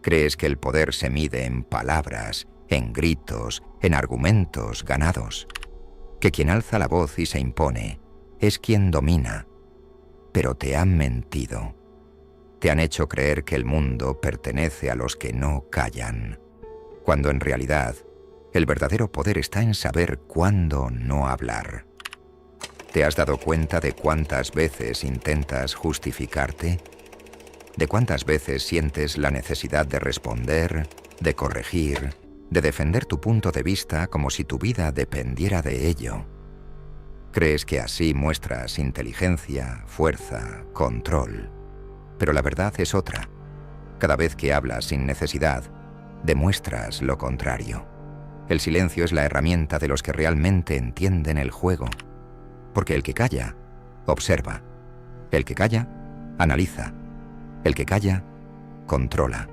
Crees que el poder se mide en palabras, en gritos, en argumentos ganados. Que quien alza la voz y se impone es quien domina. Pero te han mentido. Te han hecho creer que el mundo pertenece a los que no callan, cuando en realidad el verdadero poder está en saber cuándo no hablar. ¿Te has dado cuenta de cuántas veces intentas justificarte? ¿De cuántas veces sientes la necesidad de responder, de corregir, de defender tu punto de vista como si tu vida dependiera de ello? Crees que así muestras inteligencia, fuerza, control. Pero la verdad es otra. Cada vez que hablas sin necesidad, demuestras lo contrario. El silencio es la herramienta de los que realmente entienden el juego. Porque el que calla, observa. El que calla, analiza. El que calla, controla.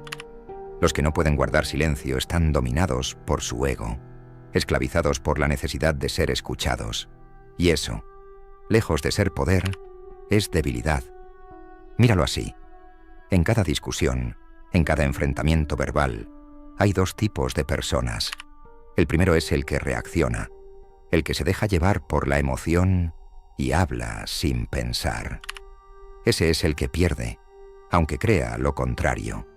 Los que no pueden guardar silencio están dominados por su ego, esclavizados por la necesidad de ser escuchados. Y eso, lejos de ser poder, es debilidad. Míralo así. En cada discusión, en cada enfrentamiento verbal, hay dos tipos de personas. El primero es el que reacciona, el que se deja llevar por la emoción y habla sin pensar. Ese es el que pierde, aunque crea lo contrario.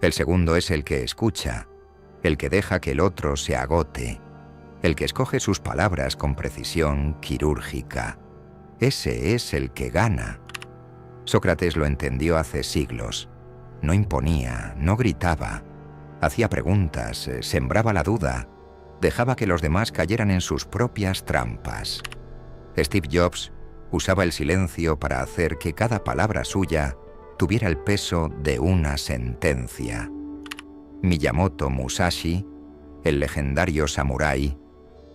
El segundo es el que escucha, el que deja que el otro se agote, el que escoge sus palabras con precisión quirúrgica. Ese es el que gana. Sócrates lo entendió hace siglos. No imponía, no gritaba. Hacía preguntas, sembraba la duda, dejaba que los demás cayeran en sus propias trampas. Steve Jobs usaba el silencio para hacer que cada palabra suya tuviera el peso de una sentencia. Miyamoto Musashi, el legendario samurái,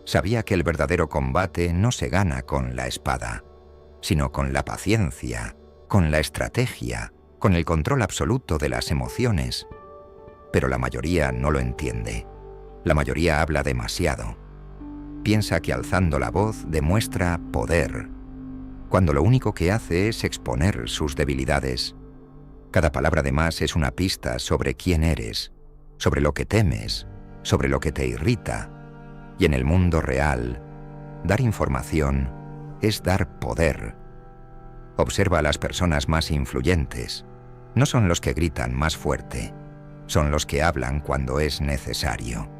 sabía que el verdadero combate no se gana con la espada, sino con la paciencia, con la estrategia, con el control absoluto de las emociones. Pero la mayoría no lo entiende. La mayoría habla demasiado. Piensa que alzando la voz demuestra poder, cuando lo único que hace es exponer sus debilidades. Cada palabra de más es una pista sobre quién eres, sobre lo que temes, sobre lo que te irrita. Y en el mundo real, dar información es dar poder. Observa a las personas más influyentes. No son los que gritan más fuerte, son los que hablan cuando es necesario.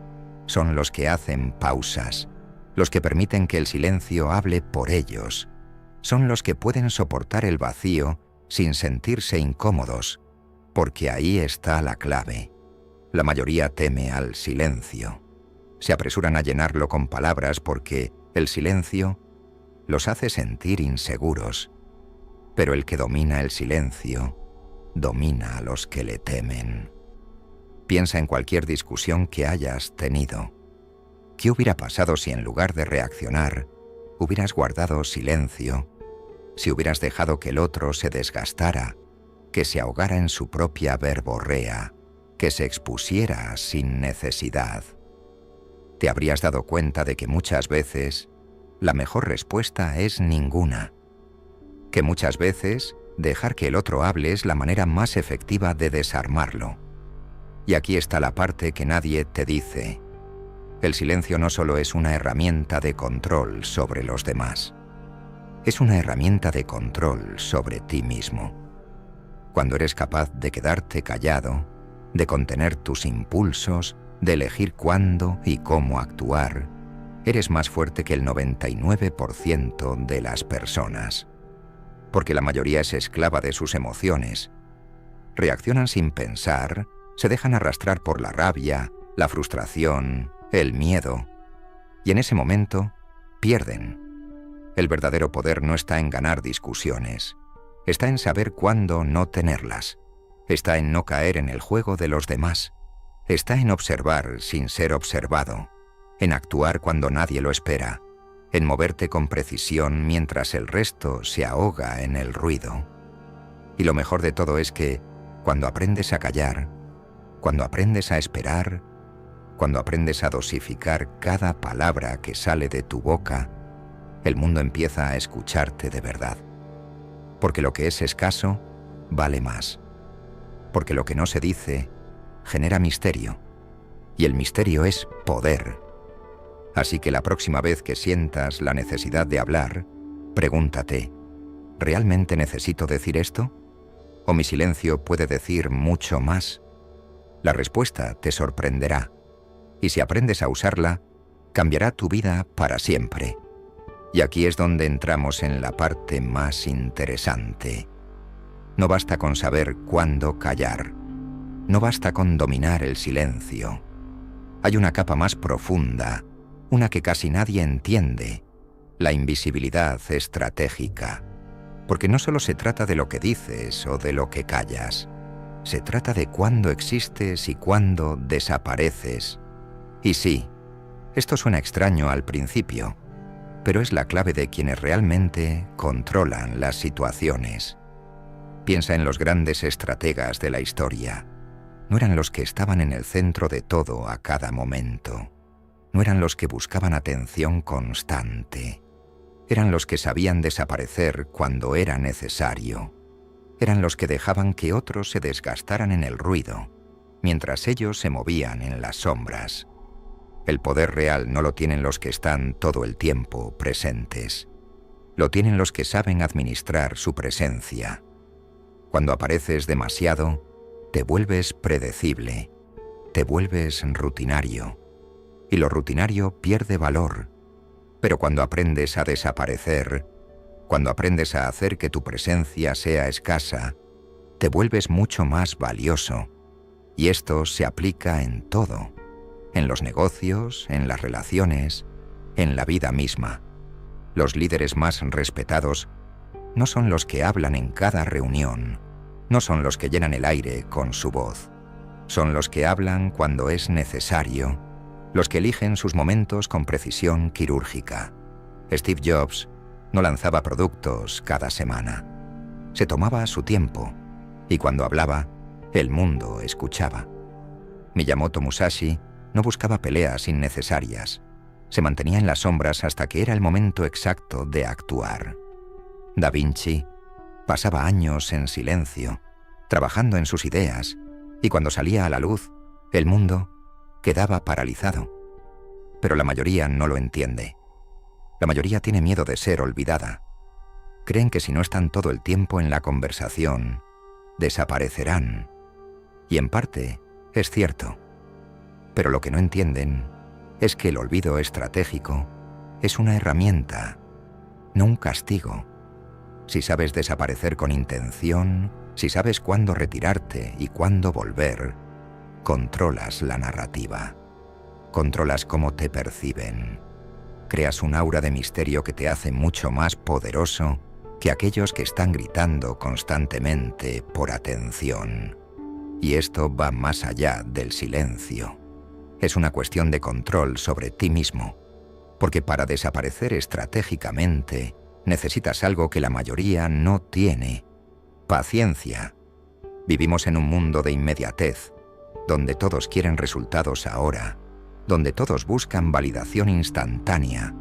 Son los que hacen pausas, los que permiten que el silencio hable por ellos. Son los que pueden soportar el vacío sin sentirse incómodos, porque ahí está la clave. La mayoría teme al silencio. Se apresuran a llenarlo con palabras porque el silencio los hace sentir inseguros. Pero el que domina el silencio, domina a los que le temen. Piensa en cualquier discusión que hayas tenido. ¿Qué hubiera pasado si en lugar de reaccionar, hubieras guardado silencio? Si hubieras dejado que el otro se desgastara, que se ahogara en su propia verborrea, que se expusiera sin necesidad. Te habrías dado cuenta de que muchas veces la mejor respuesta es ninguna. Que muchas veces dejar que el otro hable es la manera más efectiva de desarmarlo. Y aquí está la parte que nadie te dice. El silencio no solo es una herramienta de control sobre los demás. Es una herramienta de control sobre ti mismo. Cuando eres capaz de quedarte callado, de contener tus impulsos, de elegir cuándo y cómo actuar, eres más fuerte que el 99% de las personas. Porque la mayoría es esclava de sus emociones. Reaccionan sin pensar, se dejan arrastrar por la rabia, la frustración, el miedo. Y en ese momento, pierden. El verdadero poder no está en ganar discusiones. Está en saber cuándo no tenerlas. Está en no caer en el juego de los demás. Está en observar sin ser observado. En actuar cuando nadie lo espera. En moverte con precisión mientras el resto se ahoga en el ruido. Y lo mejor de todo es que, cuando aprendes a callar, cuando aprendes a esperar, cuando aprendes a dosificar cada palabra que sale de tu boca, el mundo empieza a escucharte de verdad. Porque lo que es escaso, vale más. Porque lo que no se dice, genera misterio, y el misterio es poder. Así que la próxima vez que sientas la necesidad de hablar, pregúntate, ¿realmente necesito decir esto? ¿O mi silencio puede decir mucho más? La respuesta te sorprenderá, y si aprendes a usarla, cambiará tu vida para siempre. Y aquí es donde entramos en la parte más interesante. No basta con saber cuándo callar. No basta con dominar el silencio. Hay una capa más profunda, una que casi nadie entiende, la invisibilidad estratégica. Porque no solo se trata de lo que dices o de lo que callas, se trata de cuándo existes y cuándo desapareces. Y sí, esto suena extraño al principio, pero es la clave de quienes realmente controlan las situaciones. Piensa en los grandes estrategas de la historia. No eran los que estaban en el centro de todo a cada momento. No eran los que buscaban atención constante. Eran los que sabían desaparecer cuando era necesario. Eran los que dejaban que otros se desgastaran en el ruido, mientras ellos se movían en las sombras. El poder real no lo tienen los que están todo el tiempo presentes. Lo tienen los que saben administrar su presencia. Cuando apareces demasiado, te vuelves predecible, te vuelves rutinario, y lo rutinario pierde valor. Pero cuando aprendes a desaparecer, cuando aprendes a hacer que tu presencia sea escasa, te vuelves mucho más valioso. Y esto se aplica en todo, en los negocios, en las relaciones, en la vida misma. Los líderes más respetados no son los que hablan en cada reunión, no son los que llenan el aire con su voz. Son los que hablan cuando es necesario, los que eligen sus momentos con precisión quirúrgica. Steve Jobs no lanzaba productos cada semana. Se tomaba su tiempo, y cuando hablaba, el mundo escuchaba. Miyamoto Musashi no buscaba peleas innecesarias. Se mantenía en las sombras hasta que era el momento exacto de actuar. Da Vinci pasaba años en silencio, trabajando en sus ideas, y cuando salía a la luz, el mundo quedaba paralizado. Pero la mayoría no lo entiende. La mayoría tiene miedo de ser olvidada. Creen que si no están todo el tiempo en la conversación, desaparecerán. Y en parte es cierto. Pero lo que no entienden es que el olvido estratégico es una herramienta, no un castigo. Si sabes desaparecer con intención, si sabes cuándo retirarte y cuándo volver, controlas la narrativa. Controlas cómo te perciben. Creas un aura de misterio que te hace mucho más poderoso que aquellos que están gritando constantemente por atención. Y esto va más allá del silencio. Es una cuestión de control sobre ti mismo, porque para desaparecer estratégicamente necesitas algo que la mayoría no tiene: paciencia. Vivimos en un mundo de inmediatez, donde todos quieren resultados ahora, donde todos buscan validación instantánea.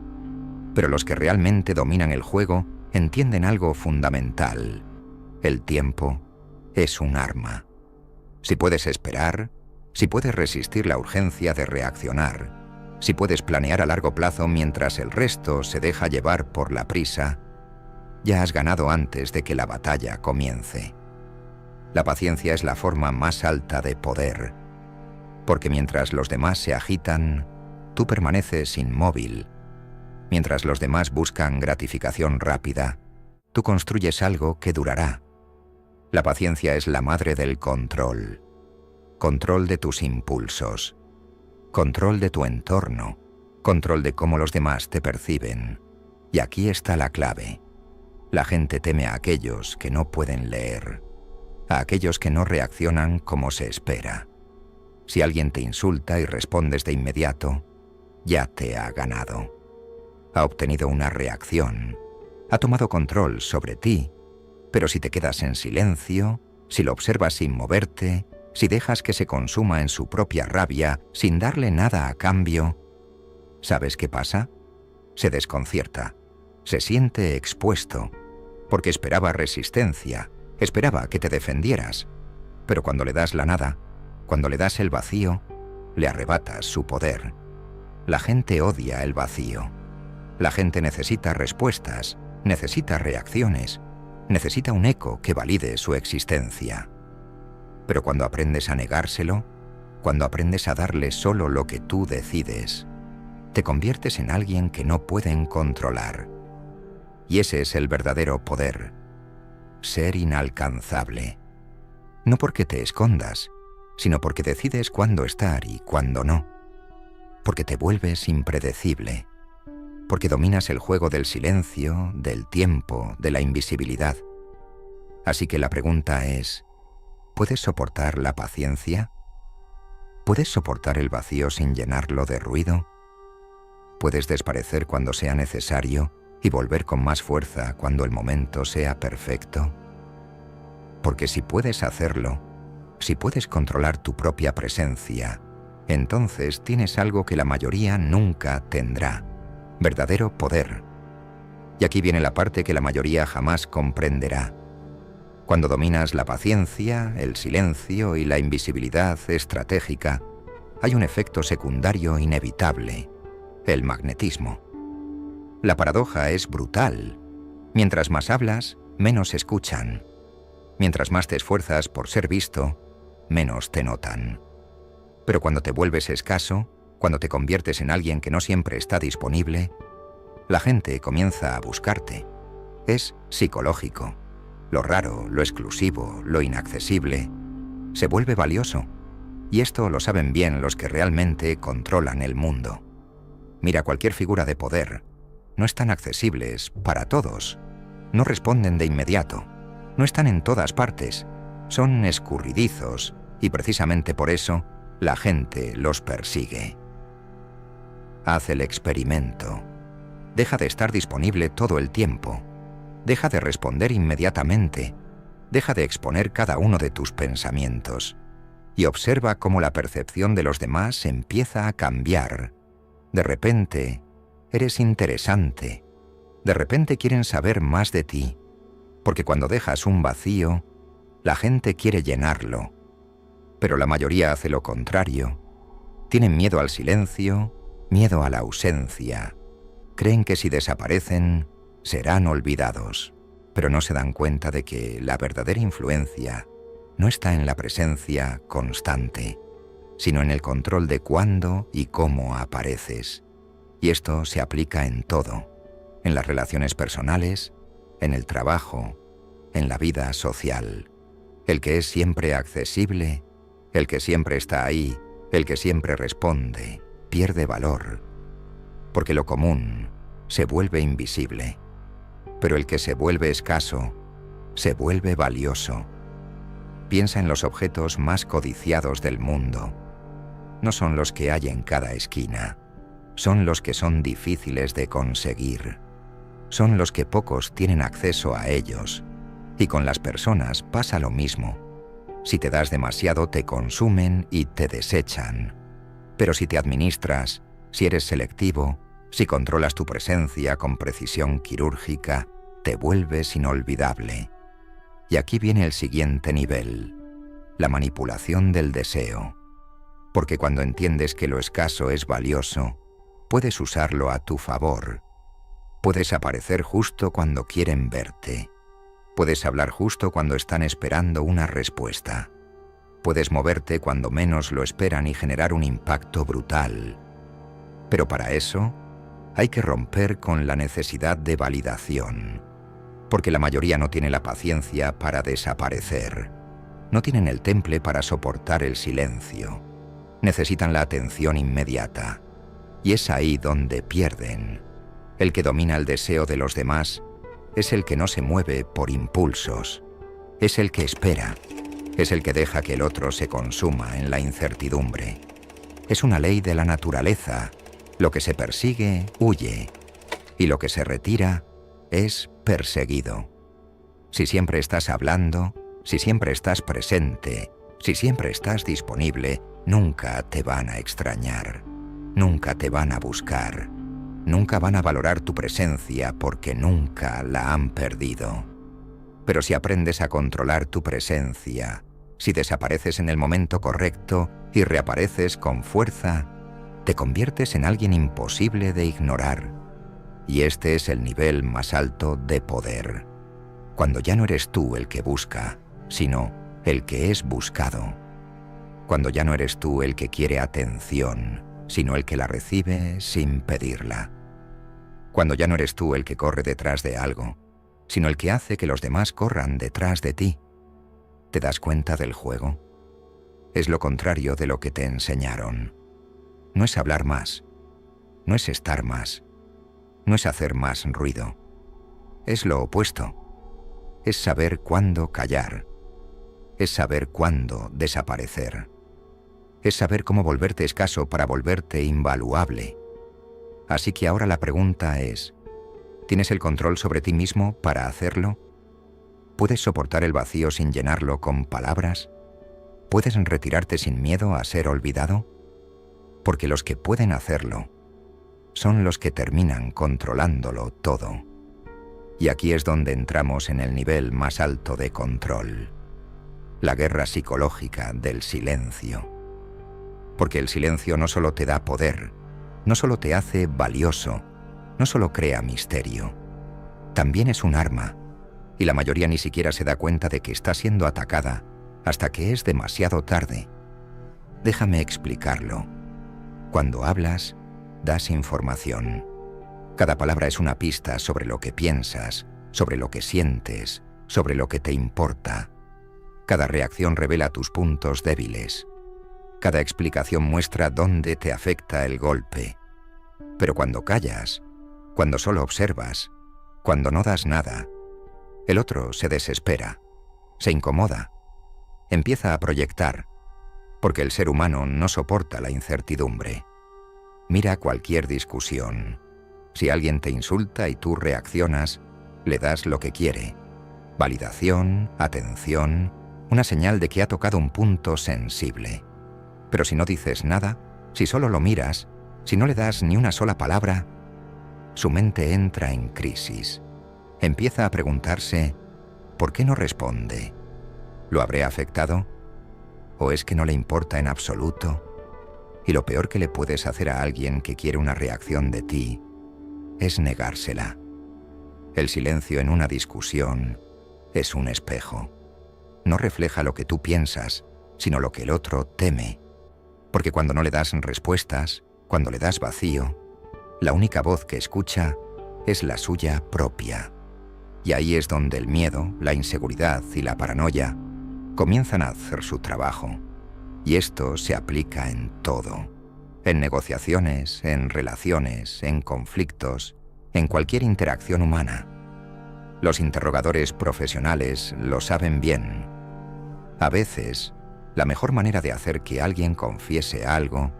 Pero los que realmente dominan el juego entienden algo fundamental: el tiempo es un arma. Si puedes esperar, si puedes resistir la urgencia de reaccionar, si puedes planear a largo plazo mientras el resto se deja llevar por la prisa, ya has ganado antes de que la batalla comience. La paciencia es la forma más alta de poder, porque mientras los demás se agitan, tú permaneces inmóvil. Mientras los demás buscan gratificación rápida, tú construyes algo que durará. La paciencia es la madre del control. Control de tus impulsos, control de tu entorno, control de cómo los demás te perciben. Y aquí está la clave. La gente teme a aquellos que no pueden leer, a aquellos que no reaccionan como se espera. Si alguien te insulta y respondes de inmediato, ya te ha ganado. Ha obtenido una reacción, ha tomado control sobre ti, pero si te quedas en silencio, si lo observas sin moverte, si dejas que se consuma en su propia rabia sin darle nada a cambio, ¿sabes qué pasa? Se desconcierta, se siente expuesto, porque esperaba resistencia, esperaba que te defendieras, pero cuando le das la nada, Cuando le das el vacío, le arrebatas su poder. La gente odia el vacío. La gente necesita respuestas, necesita reacciones, necesita un eco que valide su existencia. Pero cuando aprendes a negárselo, cuando aprendes a darle solo lo que tú decides, te conviertes en alguien que no pueden controlar. Y ese es el verdadero poder: ser inalcanzable. No porque te escondas, sino porque decides cuándo estar y cuándo no. Porque te vuelves impredecible. Porque dominas el juego del silencio, del tiempo, de la invisibilidad. Así que la pregunta es: ¿puedes soportar la paciencia? ¿Puedes soportar el vacío sin llenarlo de ruido? ¿Puedes desaparecer cuando sea necesario y volver con más fuerza cuando el momento sea perfecto? Porque si puedes hacerlo, si puedes controlar tu propia presencia, entonces tienes algo que la mayoría nunca tendrá: verdadero poder. Y aquí viene la parte que la mayoría jamás comprenderá. Cuando dominas la paciencia, el silencio y la invisibilidad estratégica, hay un efecto secundario inevitable: el magnetismo. La paradoja es brutal. Mientras más hablas, menos escuchan. Mientras más te esfuerzas por ser visto, menos te notan. Pero cuando te vuelves escaso, cuando te conviertes en alguien que no siempre está disponible, la gente comienza a buscarte. Es psicológico. Lo raro, lo exclusivo, lo inaccesible, se vuelve valioso. Y esto lo saben bien los que realmente controlan el mundo. Mira cualquier figura de poder. No están accesibles para todos. No responden de inmediato. No están en todas partes. Son escurridizos y precisamente por eso la gente los persigue. Haz el experimento. Deja de estar disponible todo el tiempo. Deja de responder inmediatamente. Deja de exponer cada uno de tus pensamientos. Y observa cómo la percepción de los demás empieza a cambiar. De repente, eres interesante. De repente quieren saber más de ti. Porque cuando dejas un vacío, la gente quiere llenarlo. Pero la mayoría hace lo contrario. Tienen miedo al silencio, miedo a la ausencia. Creen que si desaparecen, serán olvidados. Pero no se dan cuenta de que la verdadera influencia no está en la presencia constante, sino en el control de cuándo y cómo apareces. Y esto se aplica en todo: en las relaciones personales, en el trabajo, en la vida social. El que es siempre accesible, el que siempre está ahí, el que siempre responde, pierde valor. Porque lo común se vuelve invisible. Pero el que se vuelve escaso, se vuelve valioso. Piensa en los objetos más codiciados del mundo. No son los que hay en cada esquina. Son los que son difíciles de conseguir. Son los que pocos tienen acceso a ellos. Y con las personas pasa lo mismo. Si te das demasiado, te consumen y te desechan. Pero si te administras, si eres selectivo, si controlas tu presencia con precisión quirúrgica, te vuelves inolvidable. Y aquí viene el siguiente nivel: la manipulación del deseo. Porque cuando entiendes que lo escaso es valioso, puedes usarlo a tu favor. Puedes aparecer justo cuando quieren verte. Puedes hablar justo cuando están esperando una respuesta. Puedes moverte cuando menos lo esperan y generar un impacto brutal. Pero para eso, hay que romper con la necesidad de validación. Porque la mayoría no tiene la paciencia para desaparecer. No tienen el temple para soportar el silencio. Necesitan la atención inmediata. Y es ahí donde pierden. El que domina el deseo de los demás es el que no se mueve por impulsos. Es el que espera. Es el que deja que el otro se consuma en la incertidumbre. Es una ley de la naturaleza. Lo que se persigue, huye. Y lo que se retira, es perseguido. Si siempre estás hablando, si siempre estás presente, si siempre estás disponible, nunca te van a extrañar. Nunca te van a buscar. Nunca van a valorar tu presencia porque nunca la han perdido. Pero si aprendes a controlar tu presencia, Si desapareces en el momento correcto y reapareces con fuerza, te conviertes en alguien imposible de ignorar. Y este es el nivel más alto de poder, cuando ya no eres tú el que busca, sino el que es buscado. Cuando ya no eres tú el que quiere atención, sino el que la recibe sin pedirla. Cuando ya no eres tú el que corre detrás de algo, sino el que hace que los demás corran detrás de ti. ¿Te das cuenta del juego? Es lo contrario de lo que te enseñaron. No es hablar más, no es estar más, no es hacer más ruido. Es lo opuesto. Es saber cuándo callar. Es saber cuándo desaparecer. Es saber cómo volverte escaso para volverte invaluable. Así que ahora la pregunta es, ¿tienes el control sobre ti mismo para hacerlo? ¿Puedes soportar el vacío sin llenarlo con palabras? ¿Puedes retirarte sin miedo a ser olvidado? Porque los que pueden hacerlo son los que terminan controlándolo todo. Y aquí es donde entramos en el nivel más alto de control. La guerra psicológica del silencio. Porque el silencio no solo te da poder, no solo te hace valioso, no solo crea misterio, también es un arma, y la mayoría ni siquiera se da cuenta de que está siendo atacada hasta que es demasiado tarde. Déjame explicarlo. Cuando hablas, das información. Cada palabra es una pista sobre lo que piensas, sobre lo que sientes, sobre lo que te importa. Cada reacción revela tus puntos débiles. Cada explicación muestra dónde te afecta el golpe. Pero cuando callas, cuando solo observas, cuando no das nada, el otro se desespera, se incomoda, empieza a proyectar, porque el ser humano no soporta la incertidumbre. Mira cualquier discusión. Si alguien te insulta y tú reaccionas, le das lo que quiere. Validación, atención, una señal de que ha tocado un punto sensible. Pero si no dices nada, si solo lo miras, si no le das ni una sola palabra, su mente entra en crisis. Empieza a preguntarse, ¿por qué no responde? ¿Lo habré afectado? ¿O es que no le importa en absoluto? Y lo peor que le puedes hacer a alguien que quiere una reacción de ti es negársela. El silencio en una discusión es un espejo. No refleja lo que tú piensas, sino lo que el otro teme. Porque cuando no le das respuestas, cuando le das vacío, la única voz que escucha es la suya propia. Y ahí es donde el miedo, la inseguridad y la paranoia comienzan a hacer su trabajo. Y esto se aplica en todo. En negociaciones, en relaciones, en conflictos, en cualquier interacción humana. Los interrogadores profesionales lo saben bien. A veces, la mejor manera de hacer que alguien confiese algo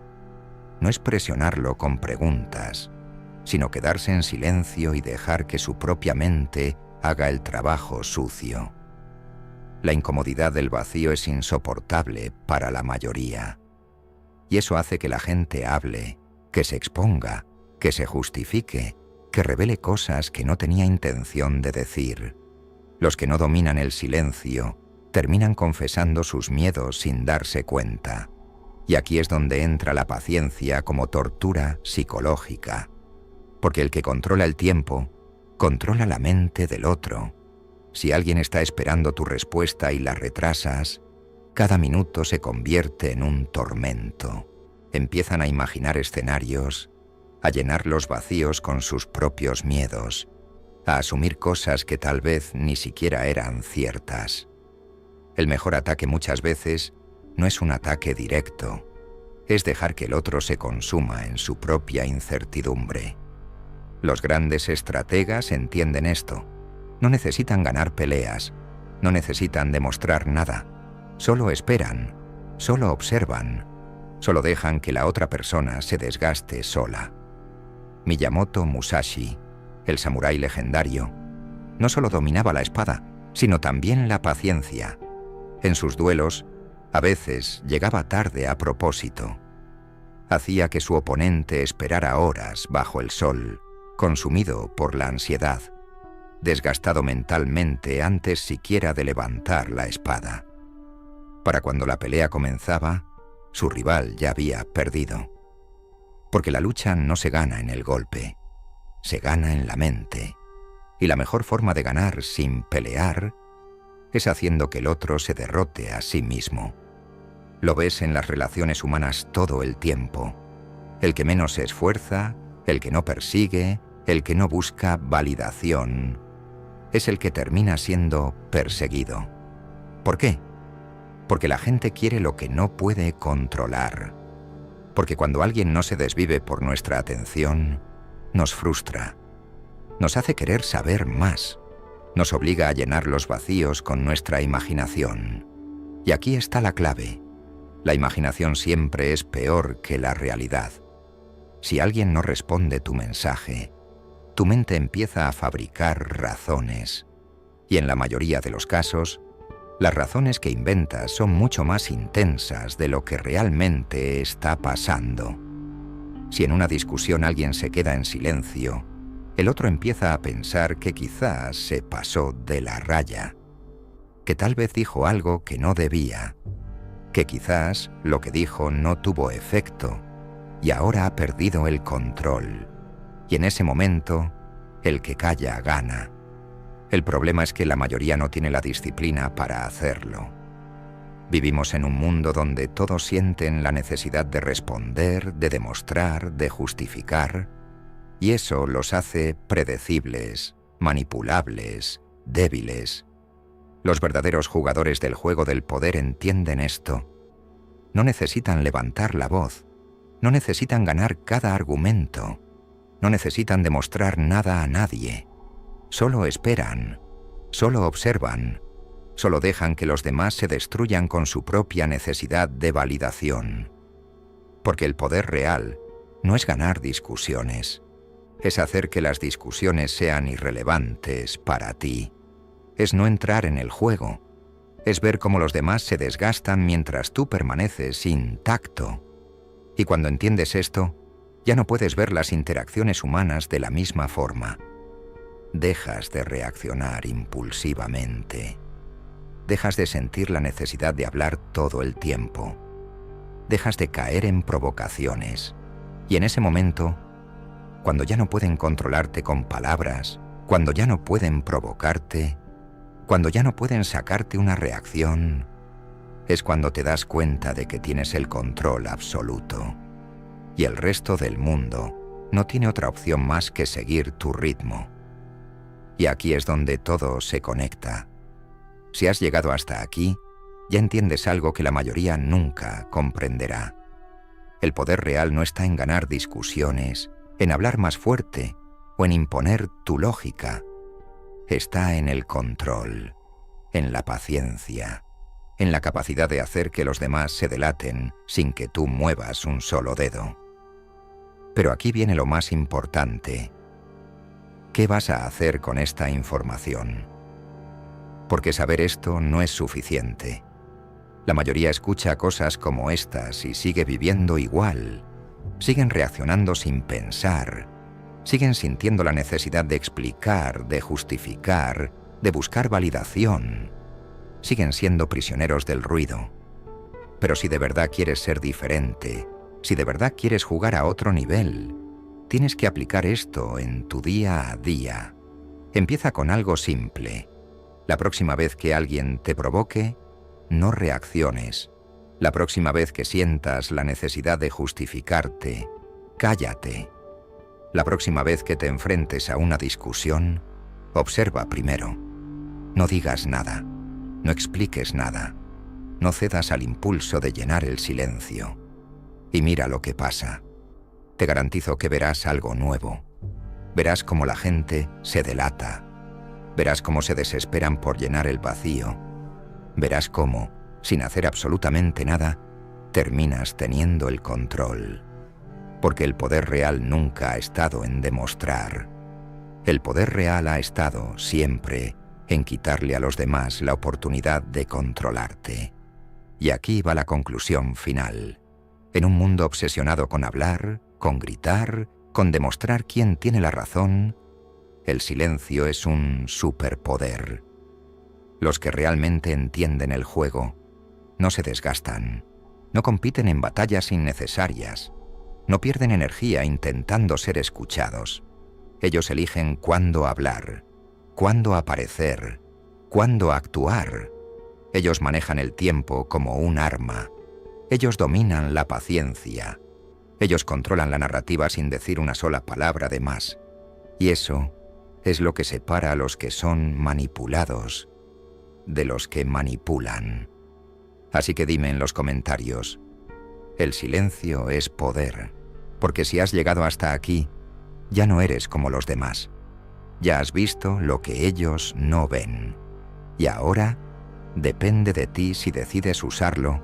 no es presionarlo con preguntas, sino quedarse en silencio y dejar que su propia mente haga el trabajo sucio. La incomodidad del vacío es insoportable para la mayoría. Y eso hace que la gente hable, que se exponga, que se justifique, que revele cosas que no tenía intención de decir. Los que no dominan el silencio terminan confesando sus miedos sin darse cuenta. Y aquí es donde entra la paciencia como tortura psicológica. Porque el que controla el tiempo, controla la mente del otro. Si alguien está esperando tu respuesta y la retrasas, cada minuto se convierte en un tormento. Empiezan a imaginar escenarios, a llenar los vacíos con sus propios miedos, a asumir cosas que tal vez ni siquiera eran ciertas. El mejor ataque muchas veces no es un ataque directo, es dejar que el otro se consuma en su propia incertidumbre. Los grandes estrategas entienden esto. No necesitan ganar peleas, no necesitan demostrar nada. Solo esperan, solo observan, solo dejan que la otra persona se desgaste sola. Miyamoto Musashi, el samurái legendario, no solo dominaba la espada, sino también la paciencia. En sus duelos, a veces llegaba tarde a propósito. Hacía que su oponente esperara horas bajo el sol, consumido por la ansiedad, desgastado mentalmente antes siquiera de levantar la espada. Para cuando la pelea comenzaba, su rival ya había perdido. Porque la lucha no se gana en el golpe, se gana en la mente. Y la mejor forma de ganar sin pelear es haciendo que el otro se derrote a sí mismo. Lo ves en las relaciones humanas todo el tiempo. El que menos se esfuerza, el que no persigue, el que no busca validación, es el que termina siendo perseguido. ¿Por qué? Porque la gente quiere lo que no puede controlar. Porque cuando alguien no se desvive por nuestra atención, nos frustra. Nos hace querer saber más. Nos obliga a llenar los vacíos con nuestra imaginación. Y aquí está la clave. La imaginación siempre es peor que la realidad. Si alguien no responde tu mensaje, tu mente empieza a fabricar razones. Y en la mayoría de los casos, las razones que inventas son mucho más intensas de lo que realmente está pasando. Si en una discusión alguien se queda en silencio, el otro empieza a pensar que quizás se pasó de la raya, que tal vez dijo algo que no debía, que quizás lo que dijo no tuvo efecto y ahora ha perdido el control. Y en ese momento, el que calla gana. El problema es que la mayoría no tiene la disciplina para hacerlo. Vivimos en un mundo donde todos sienten la necesidad de responder, de demostrar, de justificar, y eso los hace predecibles, manipulables, débiles. Los verdaderos jugadores del juego del poder entienden esto. No necesitan levantar la voz, no necesitan ganar cada argumento, no necesitan demostrar nada a nadie. Solo esperan, solo observan, solo dejan que los demás se destruyan con su propia necesidad de validación. Porque el poder real no es ganar discusiones, es hacer que las discusiones sean irrelevantes para ti. Es no entrar en el juego, es ver cómo los demás se desgastan mientras tú permaneces intacto. Y cuando entiendes esto, ya no puedes ver las interacciones humanas de la misma forma. Dejas de reaccionar impulsivamente. Dejas de sentir la necesidad de hablar todo el tiempo. Dejas de caer en provocaciones. Y en ese momento, cuando ya no pueden controlarte con palabras, cuando ya no pueden provocarte, cuando ya no pueden sacarte una reacción, es cuando te das cuenta de que tienes el control absoluto. Y el resto del mundo no tiene otra opción más que seguir tu ritmo. Y aquí es donde todo se conecta. Si has llegado hasta aquí, ya entiendes algo que la mayoría nunca comprenderá. El poder real no está en ganar discusiones, en hablar más fuerte o en imponer tu lógica. Está en el control, en la paciencia, en la capacidad de hacer que los demás se delaten sin que tú muevas un solo dedo. Pero aquí viene lo más importante. ¿Qué vas a hacer con esta información? Porque saber esto no es suficiente. La mayoría escucha cosas como estas y sigue viviendo igual. Siguen reaccionando sin pensar. Siguen sintiendo la necesidad de explicar, de justificar, de buscar validación. Siguen siendo prisioneros del ruido. Pero si de verdad quieres ser diferente, si de verdad quieres jugar a otro nivel, tienes que aplicar esto en tu día a día. Empieza con algo simple. La próxima vez que alguien te provoque, no reacciones. La próxima vez que sientas la necesidad de justificarte, cállate. La próxima vez que te enfrentes a una discusión, observa primero. No digas nada, no expliques nada, no cedas al impulso de llenar el silencio. Y mira lo que pasa. Te garantizo que verás algo nuevo. Verás cómo la gente se delata. Verás cómo se desesperan por llenar el vacío. Verás cómo, sin hacer absolutamente nada, terminas teniendo el control. Porque el poder real nunca ha estado en demostrar. El poder real ha estado, siempre, en quitarle a los demás la oportunidad de controlarte. Y aquí va la conclusión final. En un mundo obsesionado con hablar, con gritar, con demostrar quién tiene la razón, el silencio es un superpoder. Los que realmente entienden el juego No se desgastan, no compiten en batallas innecesarias, no pierden energía intentando ser escuchados. Ellos eligen cuándo hablar, cuándo aparecer, cuándo actuar. Ellos manejan el tiempo como un arma. Ellos dominan la paciencia. Ellos controlan la narrativa sin decir una sola palabra de más. Y eso es lo que separa a los que son manipulados de los que manipulan. Así que dime en los comentarios, el silencio es poder, porque si has llegado hasta aquí, ya no eres como los demás. Ya has visto lo que ellos no ven. Y ahora depende de ti si decides usarlo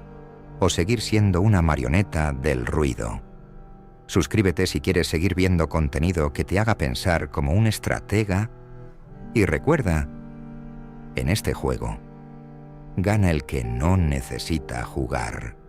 o seguir siendo una marioneta del ruido. Suscríbete si quieres seguir viendo contenido que te haga pensar como un estratega y recuerda, en este juego, gana el que no necesita jugar.